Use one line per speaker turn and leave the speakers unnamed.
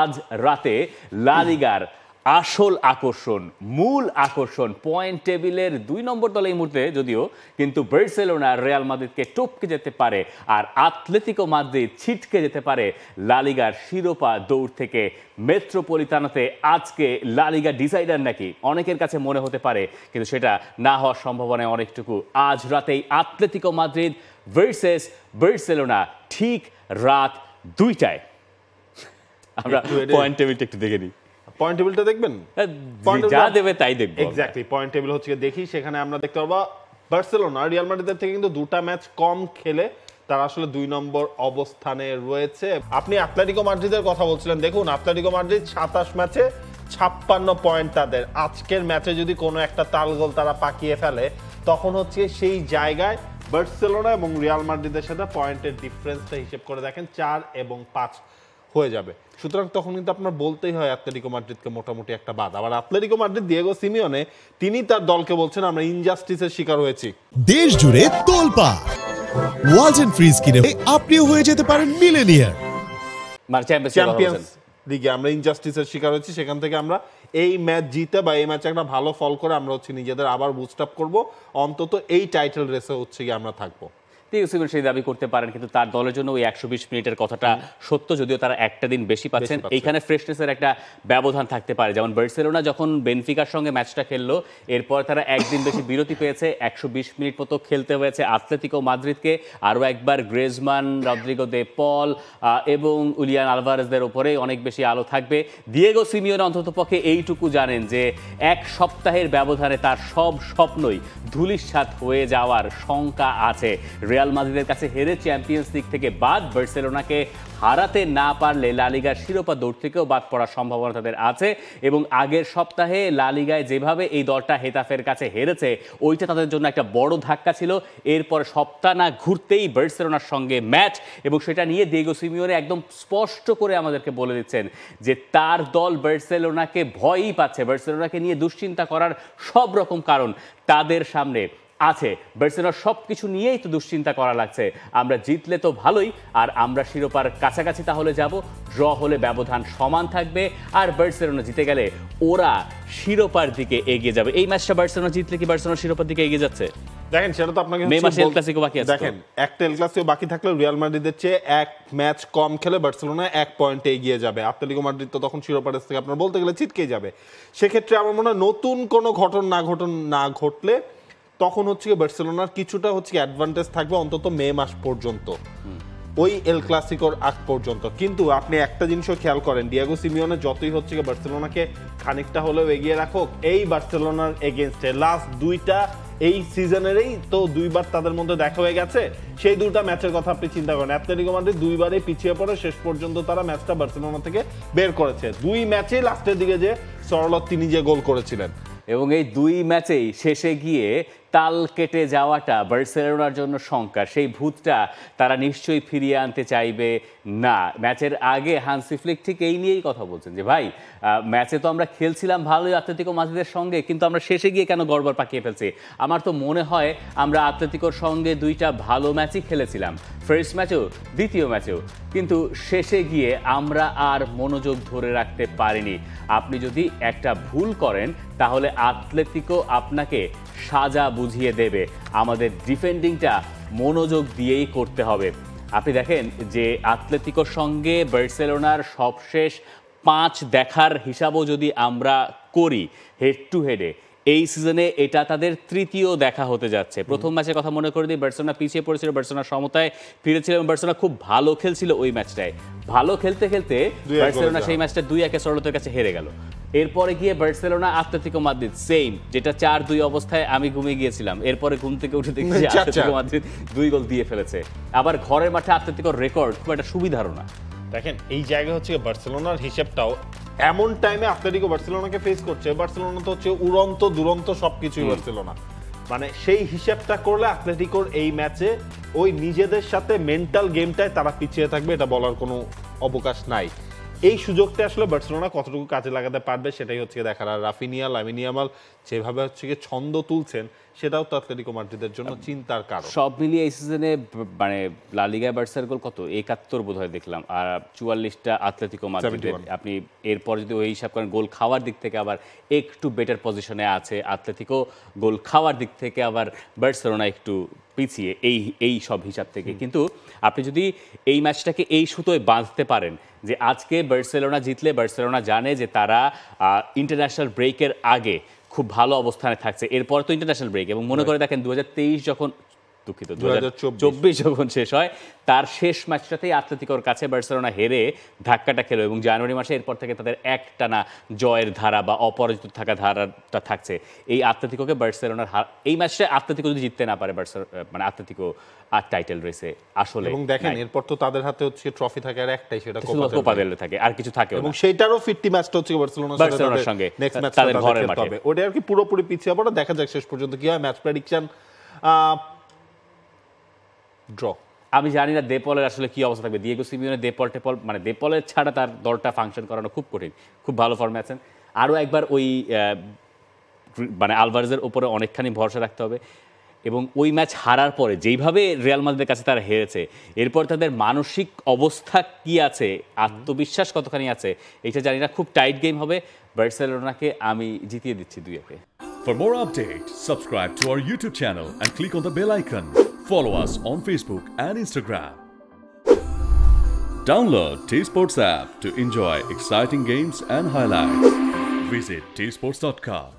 আজ রাতে লা লিগার আসল আকর্ষণ, মূল আকর্ষণ, পয়েন্ট টেবিলের 2 নম্বর দল এই মুহূর্তে যদিও, কিন্তু বার্সেলোনা রিয়াল মাদ্রিদকে টপকে যেতে পারে আর আতলেতিকো মাদ্রিদ ছিটকে যেতে পারে লা লিগার শিরোপা দৌড় থেকে। মেট্রোপলিতানোতে আজকে লা লিগা ডিসাইডার নাকি অনেকের কাছে মনে হতে পারে, কিন্তু সেটা না হওয়ার সম্ভাবনা অনেকটুকু। আজ রাতেই আতলেতিকো মাদ্রিদ ভার্সেস বার্সেলোনা, ঠিক রাত 2টায়। আমরা পয়েন্ট টেবিলটা একটু দেখে নিই।
পয়েন্ট টেবিলটা দেখবেন,
যা দেবে তাই দেখব।
এক্স্যাক্টলি পয়েন্ট টেবিল হচ্ছে দেখি, সেখানে আমরা দেখতে পারবো বার্সেলোনা রিয়াল মাদ্রিদের থেকে কিন্তু 2টা ম্যাচ কম খেলে তারা আসলে 2 নম্বর অবস্থানে রয়েছে। আপনি আতলেতিকো মাদ্রিদের কথা বলছিলেন, দেখুন আতলেতিকো মাদ্রিদ 27 ম্যাচে 56 পয়েন্ট তাদের। আজকের ম্যাচে যদি কোনো একটা তাল গোল তারা পাকিয়ে ফেলে, তখন হচ্ছে সেই জায়গায় বার্সেলোনা এবং রিয়াল মাদ্রিদের সাথে পয়েন্টের ডিফারেন্সটা হিসেব করে দেখেন 4 এবং 5 হয়ে যাবে। সুতরাং তখন কিন্তু আপনার বলতেই হয় আতলেতিকো মাদ্রিদকে মোটামুটি একটা বাদ। আবার আতলেতিকো মাদ্রিদ দিয়েগো সিমিওনে তিনি তার দলকে বলছেন আমরা ইনজাস্টিসের শিকার হয়েছি।
দেশ জুড়ে তোলপাড় ওয়ালটন ফ্রিজ কিনে আপনিও হয়ে যেতে পারেন মিলেনিয়ার।
মানে
চ্যাম্পিয়ন্স লিগে আমরা ইনজাস্টিসের শিকার হয়েছি, সেখান থেকে আমরা এই ম্যাচ জিতে বা এই ম্যাচে একটা ভালো ফল করে আমরা হচ্ছে নিজেদের আবার বুস্ট আপ করবো, অন্তত এই টাইটেল রেসে হচ্ছে গিয়ে আমরা থাকবো।
সেই দাবি করতে পারেন, কিন্তু তার দলের জন্য ওই 120 মিনিটের কথাটা সত্য, যদিও তারা একটা দিন বেশি পাচ্ছেন। এইখানে ফ্রেশনেসের একটা ব্যবধান থাকতে পারে। যেমন বার্সেলোনা যখন বেনফিকার সঙ্গে ম্যাচটা খেললো, এরপর তারা একদিন বেশি বিরতি পেয়েছে, 120 মিনিট মতো খেলতে হয়েছে আতলেতিকো মাদ্রিদকে। আরও একবার গ্রেজমান, রদ্রিগো দে পল এবং উলিয়ান আলভারেজদের ওপরে অনেক বেশি আলো থাকবে। দিয়েগো সিমিওনে অন্ততপক্ষে এইটুকু জানেন যে 1 সপ্তাহের ব্যবধানে তার সব স্বপ্নই ধূলিসাৎ হয়ে যাওয়ার শঙ্কা আছে। রিয়াল মাদ্রিদের কাছে হেরে চ্যাম্পিয়ন্স লিগ থেকে বাদ, বার্সেলোনাকে হারাতে না পারলে লা লিগার শিরোপা দৌড় থেকেও বাদ পড়ার সম্ভাবনা তাদের আছে। এবং আগের সপ্তাহে লা লিগায় যেভাবে এই দলটা হেতাফের কাছে হেরেছে, ওইটা তাদের জন্য একটা বড় ধাক্কা ছিল। এরপর সপ্তাহ না ঘুরতেই বার্সেলোনার সঙ্গে ম্যাচ, এবং সেটা নিয়ে দিয়েগো সিমিওনে একদম স্পষ্ট করে আমাদেরকে বলে দিচ্ছেন যে তার দল বার্সেলোনাকে ভয়ই পাচ্ছে, বার্সেলোনাকে নিয়ে দুশ্চিন্তা করার সব রকম কারণ তাদের সামনে আছে। বার্সেলোনার সব কিছু নিয়েই তো দুশ্চিন্তা করা লাগছে। আমরা জিতলে তো ভালোই, আর আমরা শিরোপার কাছাকাছি তাহলে যাব, ড্র হলে ব্যবধান সমান থাকবে, আর বার্সেলোনা জিতে গেলে ওরা শিরোপার দিকে এগিয়ে যাবে। এই ম্যাচটা বার্সেলোনা জিতলে কি বার্সেলোনা শিরোপার দিকে এগিয়ে যাচ্ছে?
দেখেন সেটা তো আপনাকে
মে মাসে এল ক্লাসিকো বাকি আছে।
দেখেন একটা এল ক্লাসিকো বাকি থাকলে রিয়াল মাদ্রিদের চেয়ে 1 ম্যাচ কম খেলে বার্সেলোনা 1 পয়েন্টে এগিয়ে যাবে। আতলেতিকো মাদ্রিদ তো তখন শিরোপা রেস থেকে আপনার বলতে গেলে ছিটকে যাবে। সেক্ষেত্রে আমার মনে হয় নতুন কোনো ঘটনা না ঘটলে তখন হচ্ছে বার্সেলোনার কিছুটা হচ্ছে অ্যাডভান্টেজ থাকবে, অন্তত মে মাস পর্যন্ত, ওই এল ক্লাসিকোর আগ পর্যন্ত। কিন্তু আপনি একটা জিনিসও খেয়াল করেন, ডিয়েগো সিমিওনে যতই হচ্ছে বার্সেলোনাকে খানিকটা হলেও এগিয়ে রাখুক, এই বার্সেলোনার এগেনস্টে লাস্ট 2টা এই সিজনেরই তো 2বার তাদের মধ্যে দেখা হয়ে গেছে। সেই 2টা ম্যাচের কথা আপনি চিন্তা করেন, আতলেতিকো মাদ্রিদ 2বারই পিছিয়ে পড়ে, শেষ পর্যন্ত তারা ম্যাচটা বার্সেলোনা থেকে বের করেছে। 2 ম্যাচেই লাস্টের দিকে যে সরলত তিনি যে গোল করেছিলেন,
এবং এই 2 ম্যাচেই শেষে গিয়ে তাল কেটে যাওয়াটা বার্সেলোনার জন্য শঙ্কা। সেই ভূতটা তারা নিশ্চয়ই ফিরিয়ে আনতে চাইবে না। ম্যাচের আগে হান্সি ফ্লিক ঠিক এই নিয়েই কথা বলছেন যে ভাই, ম্যাচে তো আমরা খেলছিলাম ভালোই আতলেতিকো মাদ্রিদের সঙ্গে, কিন্তু আমরা শেষে গিয়ে কেন গড়বড় পাকিয়ে ফেলছি। আমার তো মনে হয় আমরা আতলেতিকোর সঙ্গে 2টা ভালো ম্যাচই খেলেছিলাম, ফার্স্ট ম্যাচেও দ্বিতীয় ম্যাচেও, কিন্তু শেষে গিয়ে আমরা আর মনোযোগ ধরে রাখতে পারিনি। আপনি যদি একটা ভুল করেন তাহলে আতলেতিকো আপনাকে সাজা বুঝিয়ে দেবে। আমাদের ডিফেন্ডিংটা মনোযোগ দিয়েই করতে হবে। আপনি দেখেন যে আতলেতিকোর সঙ্গে বার্সেলোনার সবশেষ 5 দেখার হিসাবও যদি আমরা করি হেড টু হেডে, এই সিজনে এটা তাদের 3য় দেখা হতে যাচ্ছে। প্রথম ম্যাচের কথা মনে করে দিই, বার্সেলোনা পিছিয়ে পড়েছিল, বার্সেলোনা সমতায় ফিরেছিল এবং বার্সেলোনা খুব ভালো খেলছিল ওই ম্যাচটায়। ভালো খেলতে খেলতে বার্সেলোনা সেই ম্যাচটা 2-1 সরলতের কাছে হেরে গেল। এরপরে গিয়ে বার্সেলোনা আতলেতিকো মাদ্রিদ সেম, যেটা 4-2 অবস্থায় আমি ঘুমিয়ে গিয়েছিলাম, এরপরে ঘুম থেকে উঠে দেখছি আতলেতিকো মাদ্রিদ 2 গোল দিয়ে ফেলেছে। আবার ঘরের মাঠে আতলেতিকোর রেকর্ড খুব একটা সুবিধারও না।
দেখেন এই জায়গায় হচ্ছে বার্সেলোনার হিসেবটাও এমন টাইমে আতলেতিকো বার্সেলোনাকে ফেস করছে, বার্সেলোনা তো হচ্ছে উড়ন্ত দুরন্ত সবকিছুই বার্সেলোনা, মানে সেই হিসেবটা করলে আতলেতিকোর এই ম্যাচে ওই নিজেদের সাথে মেন্টাল গেমটায় তারা পিছিয়ে থাকবে, এটা বলার কোনো অবকাশ নাই। এই সুযোগটা আসলে বার্সেলোনা কতটুকু কাজে লাগাতে পারবে সেটাই হচ্ছে দেখার। আর রাফিনিয়া, লামিন ইয়ামাল যেভাবে হচ্ছে ছন্দ তুলছেন সেটাও তো অ্যাটলেটিকো মাদ্রিদের জন্য চিন্তার কারণ।
সব মিলিয়ে এই সিজনে মানে লা লিগায় বার্সার গোল কত 71 বোধহয় দেখলাম, আর 44টা আতলেতিকো মাদ্রিদের।
71
আপনি এরপর যদি ওই হিসাব করেন গোল খাওয়ার দিক থেকে আবার একটু বেটার পজিশনে আছে আতলেতিকো, গোল খাওয়ার দিক থেকে আবার বার্সেলোনা একটু পিছিয়ে এই সব হিসাব থেকে। কিন্তু আপনি যদি এই ম্যাচটাকে এই সুতোয় বাঁধতে পারেন যে আজকে বার্সেলোনা জিতলে বার্সেলোনা জানে যে তারা ইন্টারন্যাশনাল ব্রেকের আগে খুব ভালো অবস্থানে থাকছে, এরপর তো ইন্টারন্যাশনাল ব্রেক, এবং মনে করে দেখেন 2023 যখন 2024 যখন শেষ হয় তার শেষ ম্যাচটাতেই আতলেতিকোর কাছে বার্সেলোনা হেরে ধাক্কাটা খেলো, এবং জানুয়ারি মাসে এরপর থেকে তাদের একটানা জয়ের ধারা বা অপরাজিত থাকা ধারাটা থাকছে। এই আতলেতিকোকে বার্সেলোনার এই ম্যাচটা আতলেতিকো যদি জিততে না পারে মানে আতলেতিকো আর টাইটেল রেসে আসলে।
এবং দেখেন এরপর তো তাদের হাতে হচ্ছে ট্রফি থাকে আর একটাই, সেটা
কোপা দেল রে থাকে, আর কিছু থাকে
এবং সেটারও 50 ম্যাচটা হচ্ছে বার্সেলোনার
সঙ্গে
নেক্সট ম্যাচ
তাদের ঘরের মাঠে
হবে। ওটা আর কি পুরোপুরি পিছিয়ে পড়া, দেখা যাক শেষ পর্যন্ত কি হয়। Match prediction draw.
আমি জানি না দেপলের আসলে কি অবস্থা থাকবে। দিয়েগো সিমিওনে টেপল মানে দেপলের ছাড়া তার দলটা ফাংশন করানো খুব কঠিন। খুব ভালো ফর্মে আছেন, আরও একবার ওই মানে আলভারেজের উপরে অনেকখানি ভরসা রাখতে হবে। এবং ওই ম্যাচ হারার পরে যেইভাবে রিয়াল মাদ্রিদের কাছে তারা হেরেছে, এরপর তাদের মানসিক অবস্থা কি আছে, আত্মবিশ্বাস কতখানি আছে এটা জানি না। খুব টাইট গেম হবে, বার্সেলোনাকে আমি জিতিয়ে দিচ্ছি 2-1।
For more updates, subscribe to our YouTube channel and click on the bell icon. Follow us on Facebook and Instagram. Download T-Sports app to enjoy exciting games and highlights. Visit tsports.com.